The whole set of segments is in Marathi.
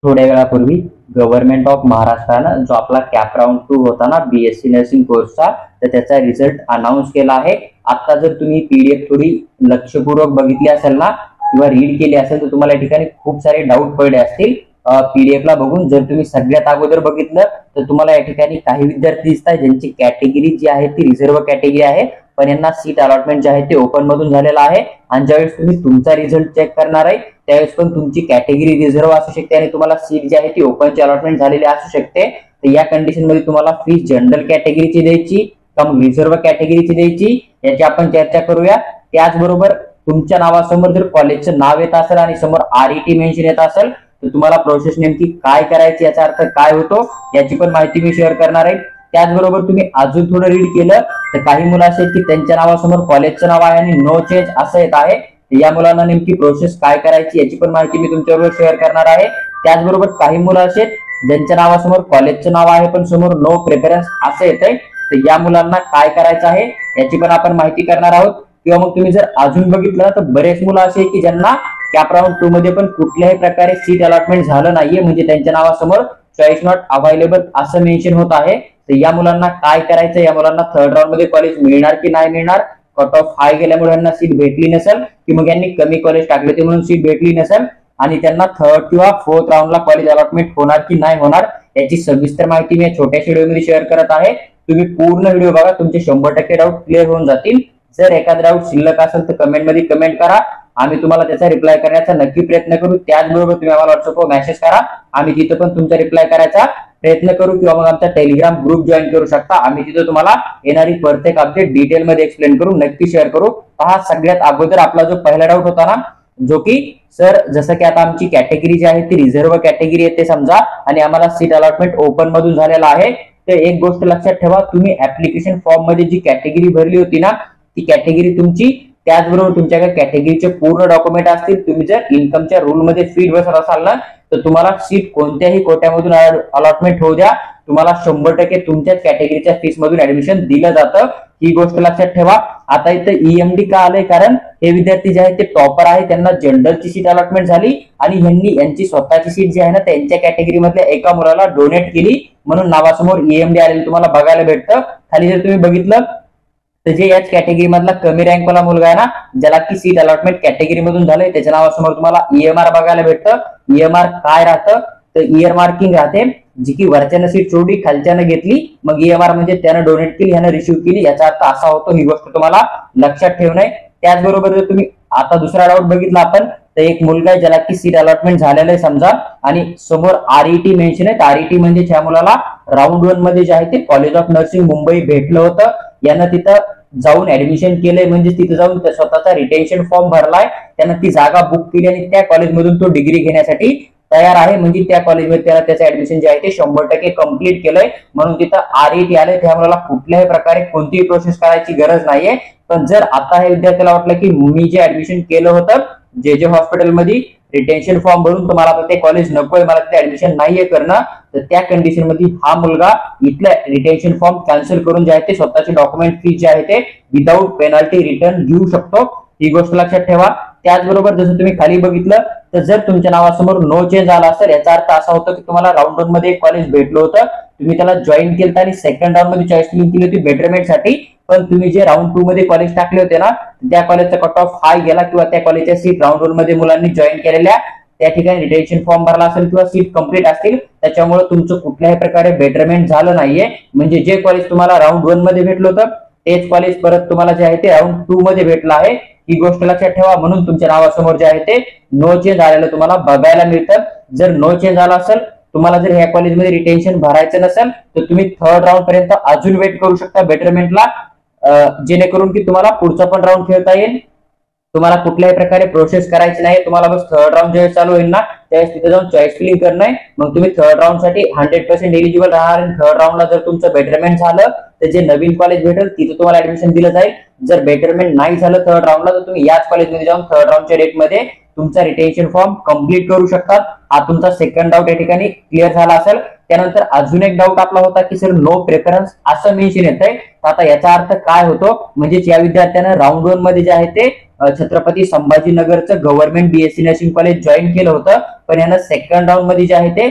थोड्या वेळापूर्वी गव्हर्नमेंट ऑफ महाराष्ट्रानं जो आपला कॅप राऊंड 2 होता ना बीएससी नर्सिंग कोर्सचा, तर त्याचा रिझल्ट अनाउन्स केला आहे। आता जर तुम्ही पीडीएफ थोडी लक्षपूर्वक बघितली असेल ना किंवा रीड केली असेल तर तुम्हाला या ठिकाणी खूप सारे डाऊट पडले असतील। पीडीएफ ला बघून जर तुम्ही सगळ्यात अगोदर बघितलं तर तुम्हाला या ठिकाणी काही विद्यार्थी दिसतात ज्यांची कॅटेगरी जी आहे ती रिझर्व्ह कॅटेगरी आहे, पण यांना सीट अलॉटमेंट जे आहे ते ओपन मधून झालेलं आहे। आणि ज्यावेळेस तुम्ही तुमचा रिझल्ट चेक करणार आहे त्यावेळेस पण तुमची कॅटेगरी रिझर्व्ह असू शकते आणि तुम्हाला सीट जी आहे ती ओपनची अलॉटमेंट झालेली असू शकते। तर या कंडिशन मध्ये तुम्हाला फीस जनरल कॅटेगरीची द्यायची का मग रिझर्व्ह कॅटेगरीची द्यायची याची आपण चर्चा करूया। त्याचबरोबर तुमच्या नावासमोर जर कॉलेजचं नाव येत असेल आणि समोर आरईटी मेन्शन येत असेल तर तुम्हाला प्रोसेस नेमकी काय करायची, याचा अर्थ काय होतो याची पण माहिती मी शेअर करणार आहे। त्याचबरोबर तुम्ही अजून थोडं रीड केलं तर काही मुलं असेल की त्यांच्या नावासमोर कॉलेजचं नाव आहे आणि नो चेंज असं येत आहे, या मुलांना नेमकी प्रोसेस काय करायची याची पण माहिती मी तुमच्याबरोबर शेअर करणार आहे। त्याचबरोबर काही मुलं असेल ज्यांच्या नावासमोर कॉलेजचं नाव आहे पण समोर नो प्रेफरन्स असं येतंय, तर या मुलांना काय करायचं आहे याची पण आपण माहिती करणार आहोत। किंवा मग तुम्ही जर अजून बघितलं तर बरेच मुलं असे की ज्यांना कॅप राऊंड 2 मध्ये पण कुठल्याही प्रकारे सीट अलॉटमेंट झालं नाहीये, म्हणजे त्यांच्या नावासमोर चॉईस नॉट अवेलेबल असं मेन्शन होत आहे। तर या मुलांना काय करायचं, या मुलांना थर्ड राऊंड मध्ये कॉलेज मिळणार की नाही मिळणार, कट ऑफ हाय गेल्यामुळे यांना सीट भेटली नसेल की मग यांनी कमी कॉलेज टाकले ते म्हणून सीट भेटली नसेल आणि त्यांना थर्ड किंवा फोर्थ राऊंडला कॉलेज अलॉटमेंट होणार की नाही होणार याची सविस्तर माहिती मी छोट्याशा व्हिडिओमध्ये शेअर करत आहे। तुम्ही पूर्ण व्हिडिओ बघा, तुमचे 100% डाऊट क्लिअर होऊन जातील। जर एखादा डाऊट शिल्लक असेल तर कमेंट मध्ये कमेंट करा, आम्ही तुम्हाला त्याचा रिप्लाय करण्याचा नक्की प्रयत्न करू। त्याचबरोबर तुम्ही आम्हाला व्हॉट्सअपवर मेसेज करा, आम्ही तिथे पण तुमचा रिप्लाय करायचा प्रयत्न करू किंवा मग आमचा टेलिग्राम ग्रुप जॉईन करू शकता। आम्ही तिथे तुम्हाला येणारी प्रत्येक अपडेट डिटेल मध्ये एक्सप्लेन करू, नक्की शेअर करू। पहा, सगळ्यात अगोदर आपला जो पहिला डाऊट होता ना, जो की सर जसं की आता आमची कॅटेगरी जी आहे ती रिझर्व्ह कॅटेगरी येते समजा आणि आम्हाला सीट अलॉटमेंट ओपन मधून झालेला आहे, तर एक गोष्ट लक्षात ठेवा, तुम्ही ऍप्लिकेशन फॉर्म मध्ये जी कॅटेगरी भरली होती ना ती कॅटेगरी तुमची, त्याचबरोबर तुमच्याकडे कॅटेगरीचे पूर्ण डॉक्युमेंट असतील। तुम्ही जर इन्कमच्या रूल मध्ये फिट बसत असाल ना तर तुम्हाला सीट कोणत्याही कोट्यामधून अलॉटमेंट होऊ द्या, तुम्हाला 100% तुमच्याच कॅटेगरीच्या फीस मधून ऍडमिशन दिलं जातं, ही गोष्ट लक्षात ठेवा। आता इथं ईएमडी का आलंय, कारण हे विद्यार्थी जे आहेत ते टॉपर आहे, त्यांना जनरलची सीट अलॉटमेंट झाली आणि यांनी यांची स्वतःची सीट जी आहे ना त्यांच्या कॅटेगरी मधल्या एका मुलाला डोनेट केली म्हणून नावासमोर ईएमडी आलेलं तुम्हाला बघायला भेटतं। खाली जर तुम्ही बघितलं तर जे याच कॅटेगरी मधला कमी रँक वाला मुलगा आहे ना ज्याला की सीट अलॉटमेंट कॅटेगरी मधून झालंय त्याच्या नावासमोर तुम्हाला ईएमआर बघायला भेटतं। ईएमआर काय राहतं तर इयर मार्किंग राहते, जी की वरच्यानं सीट सोडली खालच्यानं घेतली, मग ईएमआर म्हणजे त्यानं डोनेट केली ह्यानं रिसीव्ह केली, याचा अर्थ असा होतो। ही गोष्ट तुम्हाला लक्षात ठेवणं आहे। त्याचबरोबर जर तुम्ही आता दुसरा डाऊट बघितला आपण तर एक मुलगा आहे ज्याला की सीट अलॉटमेंट झालेलं आहे समजा आणि समोर आरईटी मेन्शन आहे, आरईटी म्हणजे ज्या मुलाला राऊंड 1 मध्ये जे आहे ते कॉलेज ऑफ नर्सिंग मुंबई भेटलं होतं, यानं तिथं जाऊन ऍडमिशन केलंय, म्हणजे तिथे जाऊन स्वतःचा रिटेन्शन फॉर्म भरलाय, त्यानं ती जागा बुक केली आणि त्या कॉलेजमधून तो डिग्री घेण्यासाठी तयार आहे, म्हणजे त्या कॉलेजमध्ये त्याला त्याचं ऍडमिशन जे आहे ते 100% कम्प्लीट केलंय म्हणून तिथं आरईटी आलंय। त्या मुलाला कुठल्याही प्रकारे कोणतीही प्रोसेस करायची गरज नाहीये। पण जर आता हे विद्यार्थ्याला वाटलं की मी जे ऍडमिशन केलं होतं जे हॉस्पिटलमध्ये रिटेन्शन फॉर्म भरून तुम्हाला आता ते कॉलेज नकोय, मला तिथे ऍडमिशन नाहीये करणं, तर त्या कंडिशन मध्ये हा मुलगा इथलं रिटेन्शन फॉर्म कॅन्सल करून जे आहे ते स्वतःचे डॉक्युमेंट फी जे आहे ते विदाऊट पेनल्टी रिटर्न घेऊ शकतो, ही गोष्ट लक्षात ठेवा। त्याचबरोबर जसं तुम्ही खाली बघितलं तर जर तुमच्या नावासमोर नो चेंज आला असेल याचा अर्थ असा होतो की तुम्हाला राऊंड 1 मध्ये एक कॉलेज भेटलं होतं, तुम्ही त्याला जॉईन केलं आणि सेकंड राऊंड मध्ये चॉईस केली होती बेटरमेंट साठी, पण तुम्ही जे राऊंड 2 मध्ये कॉलेज टाकले होते ना त्या कॉलेजचा कट ऑफ हाय गेला किंवा त्या कॉलेजच्या सीट राऊंड 1 मध्ये मुलांनी जॉईन केलेल्या त्या ठिकाणी रिटेन्शन फॉर्म भरला असेल किंवा सीट कंप्लीट असतील, त्याच्यामुळे तुमचं कुठल्याही प्रकारे बेटरमेंट झालं नाहीये, म्हणजे जे कॉलेज तुम्हाला राऊंड 1 मध्ये भेटलं होतं तेच कॉलेज परत तुम्हाला जे आहे ते राऊंड 2 मध्ये भेटलं आहे, ही गोष्ट लक्षात ठेवा। म्हणून तुमच्या नावासमोर जे आहे ते नो चेंज आलेलं तुम्हाला बघायला मिळतं। जर नो चेंज आला असेल, तुम्हाला जर ह्या कॉलेजमध्ये रिटेन्शन भरायचं नसेल तर तुम्ही थर्ड राऊंड पर्यंत अजून वेट करू शकता बेटरमेंटला, जेणेकरून की तुम्हाला पुढचा पण राऊंड खेळता येईल, तुम्हाला कुठल्याही प्रकारे प्रोसेस करायची नाही। तुम्हाला बस थर्ड राऊंड जेव्हा चालू होईल ना त्यावेळेस तिथे जाऊन चॉईस फिलिंग करणं आहे, मग तुम्ही थर्ड राऊंड साठी 100% एलिजिबल राहणार आणि थर्ड राऊंडला जर तुमचं बेटरमेंट झालं तर जे नवीन कॉलेज भेटेल तिथे तुम्हाला ऍडमिशन दिलं जाईल। जर बेटरमेंट नाही झालं थर्ड राऊंडला तर तुम्ही याच कॉलेजमध्ये जाऊन थर्ड राऊंडच्या डेटमध्ये तुमचा रिटेन्शन फॉर्म कंप्लीट करू शकतात। हा तुमचा सेकंड डाऊट या ठिकाणी क्लिअर झाला असेल। त्यानंतर अजून एक डाऊट आपला होता की सर नो प्रेफरन्स असं मेन्शन येतंय, आता याचा अर्थ काय होतो, म्हणजे या विद्यार्थ्यानं राऊंड 1 मध्ये जे आहे ते छत्रपती संभाजीनगरचं government BSc nursing college join केलं होतं पण यानं सेकंड राऊंड मध्ये जे आहे ते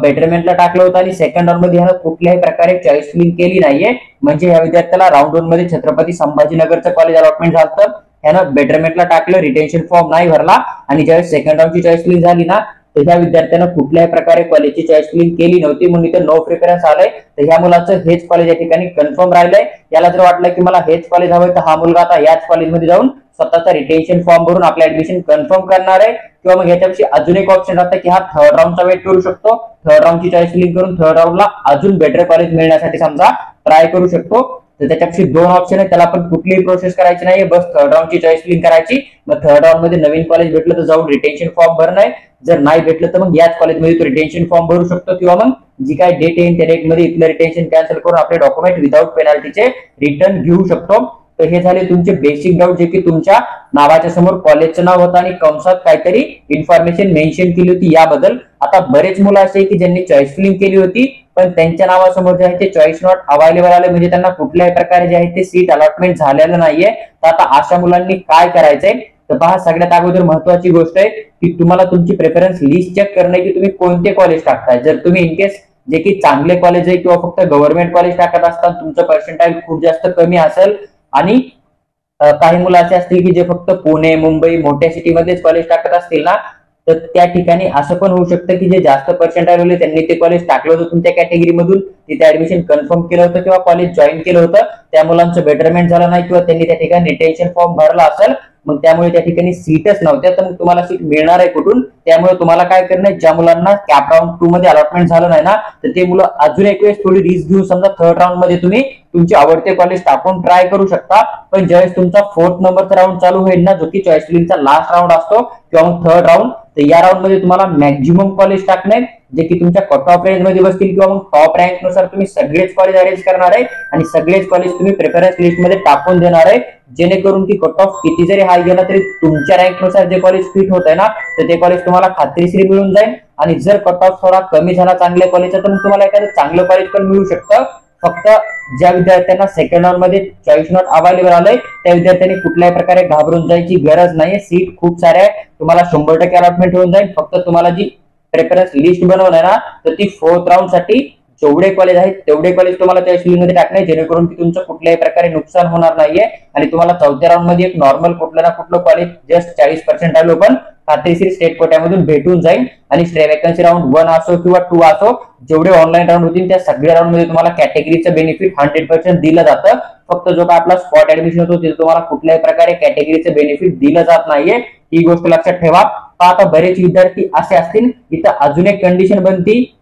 बेटरमेंटला टाकलं होतं आणि सेकंड राऊंड मध्ये ह्यानं कुठल्याही प्रकारे चॉईस फिलिंग केली नाहीये. म्हणजे ह्या विद्यार्थ्याला राऊंड 2 मध्ये छत्रपती संभाजीनगरचं कॉलेज अलॉटमेंट झालं, ह्यानं बेटरमेंटला टाकलं, रिटेन्शन फॉर्म नाही भरला आणि ज्यावेळेस सेकंड राऊंडची चॉईस फिलिंग झाली ना तर ह्या विद्यार्थ्यानं कुठल्याही प्रकारे कॉलेजची चॉईस फिलिंग केली नव्हती म्हणून इथे नो प्रिफरन्स आलंय. तर ह्या मुलाचं हेच कॉलेज या ठिकाणी कन्फर्म राहिलंय. याला जर वाटलं की मला हेच कॉलेज हवंय तर हा मुलगा आता याच कॉलेजमध्ये जाऊन स्वतःचा रिटेन्शन फॉर्म भरून आपलं ऍडमिशन कन्फर्म करणार आहे. किंवा मग याच्यापेक्षा अजून एक ऑप्शन राहतं की हा थर्ड राऊंडचा वेट करू शकतो, थर्ड राऊंडची चॉईस फिलिंग करून थर्ड राऊंडला अजून बेटर कॉलेज मिळण्यासाठी समजा ट्राय करू शकतो. तर त्याच्यापेक्षा दोन ऑप्शन आहे, त्याला पण कुठलीही प्रोसेस करायची नाही, बस थर्ड राऊंडची चॉईस फिलिंग करायची. मग थर्ड राऊंड मध्ये नवीन कॉलेज भेटलं तर जाऊन रिटेन्शन फॉर्म भरणं आहे, जर नाही भेटलं तर मग याच कॉलेजमध्ये तो रिटेन्शन फॉर्म भरू शकतो किंवा मग जी काय डेट येईल त्या डेट मध्ये इथलं रिटेन्शन कॅन्सल करून आपले डॉक्युमेंट विदाउट पेनल्टीचे रिटर्न घेऊ शकतो. तर हे झाले तुमचे बेसिक डाऊट जे की तुमच्या नावाच्या समोर कॉलेजचं नाव होतं आणि कंसात काहीतरी इन्फॉर्मेशन मेन्शन केली होती याबद्दल. आता बरेच मुलं असे की ज्यांनी चॉईस फिलिंग केली होती पण त्यांच्या नावासमोर जे आहे ते चॉईस नॉट अवेलेबल आले, म्हणजे त्यांना कुठल्याही प्रकारे जे आहे ते सीट अलॉटमेंट झालेलं नाहीये. तर आता अशा मुलांनी काय करायचंय तर पहा, सगळ्यात अगोदर महत्वाची गोष्ट आहे की तुम्हाला तुमची प्रेफरन्स लिस्ट चेक करणं की तुम्ही कोणते कॉलेज टाकताय. जर तुम्ही इनकेस जे की चांगले कॉलेज आहे किंवा फक्त गव्हर्नमेंट कॉलेज टाकत असतात, तुमचं पर्सेंटाइल खूप जास्त कमी असेल आणि काही मुलं असे असतील की जे फक्त पुणे मुंबई मोठ्या सिटीमध्येच कॉलेज टाकत असतील ना तर त्या ठिकाणी असं पण होऊ शकतं की जे जास्त पर्सेंटाइल होते त्यांनी ते कॉलेज टाकलं होतं तुमच्या कॅटेगरीमधून, तिथे ऍडमिशन कन्फर्म केलं होतं किंवा कॉलेज जॉईन केलं होतं, त्या मुलांचं बेटरमेंट झालं नाही किंवा त्यांनी त्या ठिकाणी रिटेन्शन फॉर्म भरला असेल, मग त्यामुळे त्या ठिकाणी सीटच नव्हत्या. तर मग तुम्हाला सीट मिळणार आहे कुठून? त्यामुळे तुम्हाला काय करणं आहे, ज्या मुलांना कॅप राऊंड 2 मध्ये अलॉटमेंट झालं नाही ना तर ते मुलं अजून एक वेळेस थोडी रिस्क घेऊन समजा थर्ड राऊंड मध्ये तुम्ही तुमचे आवडते कॉलेज टाकून ट्राय करू शकता. पण ज्यावेळेस तुमचा 4th नंबरचा राऊंड चालू होईल ना, जो की चॉईस फिलिंगचा लास्ट राऊंड असतो किंवा मग थर्ड राऊंड, तर या राऊंड मध्ये तुम्हाला मॅक्झिमम कॉलेज टाकणे जे की तुमच्या कट ऑफ रेंज मध्ये बसतील किंवा मग टॉप रँक नुसार तुम्ही सगळेच कॉलेज अरेंज करणार आहे आणि सगळेच कॉलेज तुम्ही प्रेफरन्स लिस्ट मध्ये टाकून देणार आहे, जेणेकरून की कट ऑफ किती जरी हाय गेला तरी तुमच्या रँक नुसार जे कॉलेज फिट होत आहे ना तर ते कॉलेज तुम्हाला खात्रीशीर मिळून जाईल. आणि जर कट ऑफ थोडा कमी झाला चांगल्या कॉलेजचा तर मग तुम्हाला एखादं चांगलं कॉलेज पण मिळू शकतं. फक्त ज्या विद्यार्थ्यांना सेकंड राऊंड मध्ये चॉईस नॉट अवेलेबल आलंय त्या विद्यार्थ्यांनी कुठल्याही प्रकारे घाबरून जायची गरज नाही. सीट खूप साऱ्या आहे, तुम्हाला 100% अलॉटमेंट होऊन जाईल. फक्त तुम्हाला जी प्रेफरन्स लिस्ट बनवणार ना तर ती 4th राऊंड साठी जेवढे कॉलेज आहेत तेवढे कॉलेज तुम्हाला त्या लिस्ट मध्ये टाकणे, जेणेकरून की तुमचं कुठल्याही प्रकारे नुकसान होणार नाहीये आणि तुम्हाला 4थ्या राऊंड मध्ये एक नॉर्मल कुठलं ना कुठलं कॉलेज जस्ट 40% आलो पण खात्रीशीर स्टेट कोट्यामधून भेटून जाईल. आणि वॅकन्सी राऊंड 1 असो किंवा 2 असो, जेवढे ऑनलाईन राऊंड होतील त्या सगळ्या राऊंड मध्ये तुम्हाला कॅटेगरीचं बेनिफिट 100% दिलं जातं. फक्त जो का आपला स्पॉट ऍडमिशन होतो तिथे तुम्हाला कुठल्याही प्रकारे कॅटेगरीचं बेनिफिट दिलं जात नाहीये, ही गोष्ट लक्षात ठेवा. आता बरेच विद्यार्थी असे असतील, इथं अजून एक कंडिशन बनती,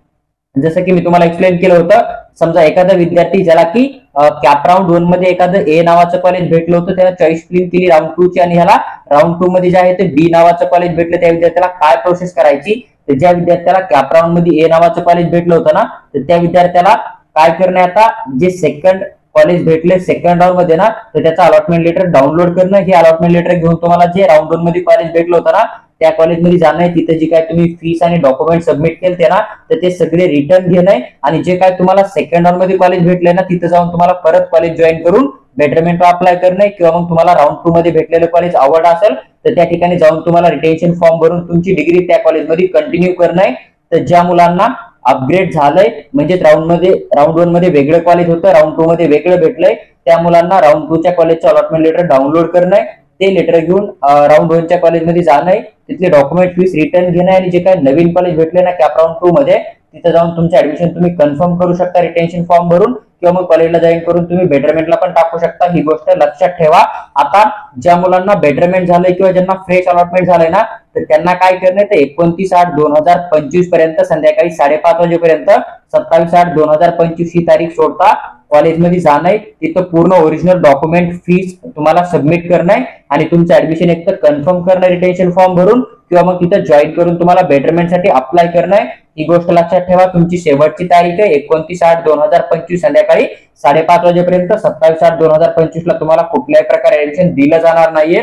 जसं की मी तुम्हाला एक्सप्लेन केलं होतं. समजा एखादा विद्यार्थी ज्याला की कॅप राऊंड 1 मध्ये एखादं ए नावाचं कॉलेज भेटलं होतं, त्याला चॉईस फिलिंग केली राऊंड 2 ची आणि ह्याला राऊंड 2 मध्ये जे आहे ते बी नावाचं कॉलेज भेटलं, त्या विद्यार्थ्याला काय प्रोसेस करायची, तर ज्या विद्यार्थ्याला कॅप राऊंड मध्ये ए नावाचं कॉलेज भेटलं होतं ना तर त्या विद्यार्थ्याला काय करणं, आता जे सेकंड कॉलेज भेटले सेकंड राऊंड मध्ये ना तर त्याचं अलॉटमेंट लेटर डाउनलोड करणं. हे अलॉटमेंट लेटर घेऊन तुम्हाला जे राऊंड 2 मध्ये कॉलेज भेटलं होतं ना त्या कॉलेजमध्ये जाणं आहे, तिथे जे काय तुम्ही फीस आणि डॉक्युमेंट सबमिट केले ना तर ते सगळे रिटर्न घेणं आणि जे काय तुम्हाला सेकंड राऊंड मध्ये कॉलेज भेटले ना तिथे जाऊन तुम्हाला परत कॉलेज जॉईन करून बेटरमेंट अप्लाय करणं किंवा मग तुम्हाला राऊंड 2 मध्ये भेटलेलं कॉलेज आवड असेल तर त्या ठिकाणी जाऊन तुम्हाला रिटेन्शन फॉर्म भरून तुमची डिग्री त्या कॉलेजमध्ये कंटिन्यू करणं आहे. तर ज्या मुलांना अपग्रेड झालंय म्हणजे राऊंड 1 मध्ये वेगळं कॉलेज होतं, राऊंड 2 मध्ये वेगळं भेटलंय, त्या मुलांना राऊंड 2 च्या कॉलेजचं अलॉटमेंट लेटर डाउनलोड करणं आहे, ते लेटर घेऊन राऊंड 1 च्या कॉलेजमध्ये जाणं आहे, तिथले डॉक्युमेंट फीस रिटर्न घेणं आणि जे काही नवीन कॉलेज भेटले ना कॅप राऊंड 2 मध्ये तिथे जाऊन तुमचं ऍडमिशन तुम्ही कन्फर्म करू शकता रिटेन्शन फॉर्म भरून किंवा मग कॉलेजला जॉईन करून तुम्ही बेटरमेंटला पण टाकू शकता. ही गोष्ट लक्षात ठेवा. आता ज्या मुलांना बेटरमेंट झालंय किंवा ज्यांना फ्रेश अलॉटमेंट झालंय ना तर त्यांना काय करणं तर 29/8/2025 पर्यंत संध्याकाळी 5:30 वाजेपर्यंत 27/8/2025 ही तारीख सोडता कॉलेजमध्ये जाणं आहे, तिथं पूर्ण ओरिजिनल डॉक्युमेंट फीस तुम्हाला सबमिट करणं आहे आणि तुमचं ऍडमिशन एक तर कन्फर्म करणं रिटेन्शन फॉर्म भरून किंवा मग तिथं जॉईन करून तुम्हाला बेटरमेंट साठी अप्लाय करणं आहे. ही गोष्ट लक्षात ठेवा. तुमची शेवटची तारीख आहे 29/8/2025 संध्याकाळी 5:30 वाजेपर्यंत. 27/8/2025 ला तुम्हाला कुठल्याही प्रकारे ऍडमिशन दिलं जाणार नाहीये.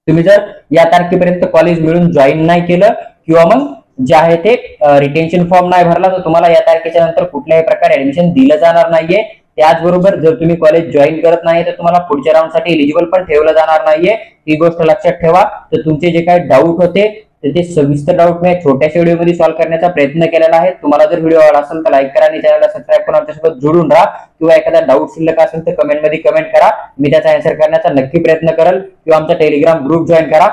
तुम्ही जर या तारखेपर्यंत कॉलेज मिळून जॉईन नाही केलं किंवा मग जे आहे ते रिटेन्शन फॉर्म नाही भरला तर तुम्हाला या तारखेच्या नंतर कुठल्याही प्रकारे ऍडमिशन दिलं जाणार नाहीये. त्याचबरोबर जर तुम्ही कॉलेज जॉईन करत नाही तर तुम्हाला पुढच्या राऊंड साठी एलिजिबल पण ठेवलं जाणार नाहीये. ही गोष्ट लक्षात ठेवा. तर तुमचे जे काही डाऊट होते तर ते सविस्तर डाऊट मी छोट्याशा व्हिडिओमध्ये सॉल्व्ह करण्याचा प्रयत्न केलेला आहे. तुम्हाला जर व्हिडिओ आवडला असेल तर लाईक करा आणि चॅनलला सबस्क्राईब करून आमच्यासोबत जोडून राहा. किंवा एखादा डाऊट शिल्लक असेल तर कमेंटमध्ये कमेंट करा, मी त्याचा आन्सर करण्याचा नक्की प्रयत्न करेल. किंवा आमचा टेलिग्राम ग्रुप जॉईन करा.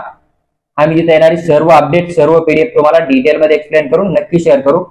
आम्ही तिथे येणारी सर्व अपडेट सर्व पीडीएफ तुम्हाला डिटेलमध्ये एक्सप्लेन करून नक्की शेअर करू.